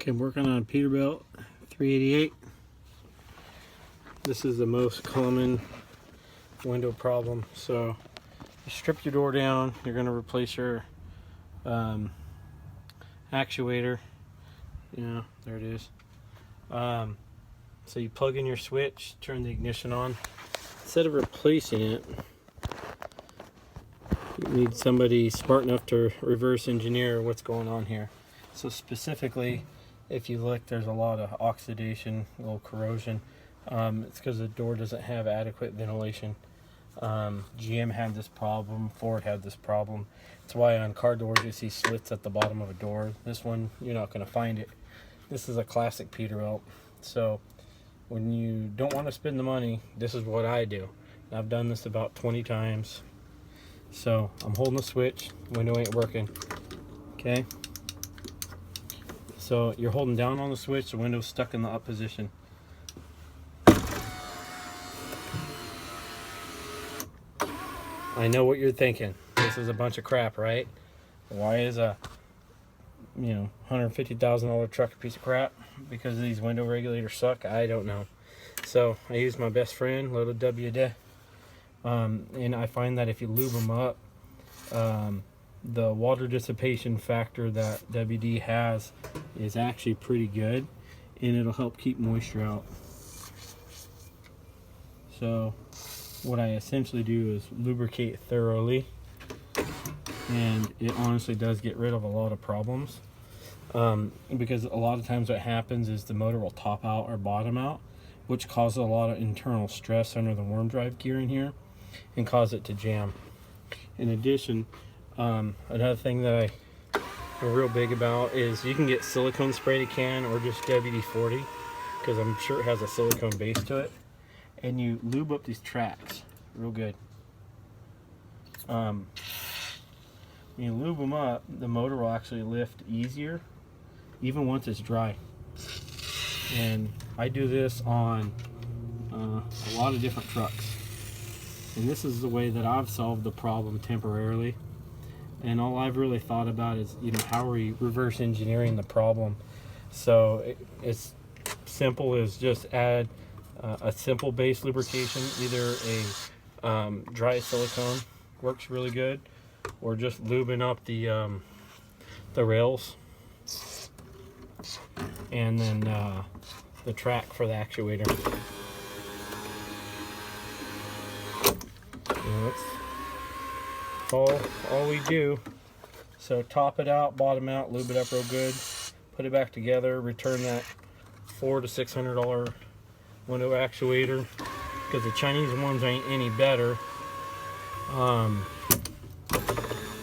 Okay, I'm working on a Peterbilt 388. This is the most common window problem. So you strip your door down, you're going to replace your actuator. Yeah, there it is. So you plug in your switch, turn the ignition on. Instead of replacing it, you need somebody smart enough to reverse engineer what's going on here. So specifically, if you look, there's a lot of oxidation, a little corrosion. It's because the door doesn't have adequate ventilation. GM had this problem, Ford had this problem. That's why on car doors you see slits at the bottom of a door. This one, you're not going to find it. This is a classic Peterbilt. So when you don't want to spend the money, this is what I do. I've done this about 20 times. So I'm holding the switch, window ain't working. Okay. So you're holding down on the switch, the window's stuck in the up position. I know what you're thinking. This is a bunch of crap, right? Why is a $150,000 truck a piece of crap? Because these window regulators suck? I don't know. So I use my best friend, little WD. And I find that if you lube them up, the water dissipation factor that WD has is actually pretty good, and it'll help keep moisture out. So what I essentially do is lubricate thoroughly, and it honestly does get rid of a lot of problems, because a lot of times what happens is the motor will top out or bottom out, which causes a lot of internal stress under the worm drive gear in here and cause it to jam. In addition, another thing that I'm real big about is you can get silicone spray to can or just WD-40, because I'm sure it has a silicone base to it, and you lube up these tracks real good. When you lube them up, the motor will actually lift easier even once it's dry. And I do this on a lot of different trucks. And this is the way that I've solved the problem temporarily. And all I've really thought about is, how are we reverse engineering the problem? So it's simple as just add a simple base lubrication, either a dry silicone works really good, or just lubing up the rails, and then the track for the actuator. That's all we do. So top it out, bottom out, lube it up real good, put it back together, return that $400 to $600 window actuator, because the Chinese ones ain't any better.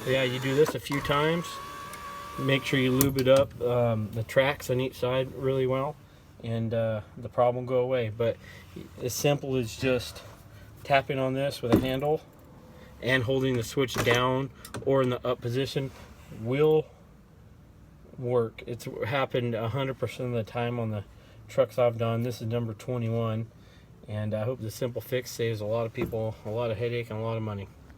Yeah, you do this a few times. Make sure you lube it up, the tracks on each side really well, and the problem will go away. But as simple as just tapping on this with a handle and holding the switch down or in the up position will work. It's happened 100% of the time on the trucks I've done. This is number 21, and I hope the simple fix saves a lot of people a lot of headache and a lot of money.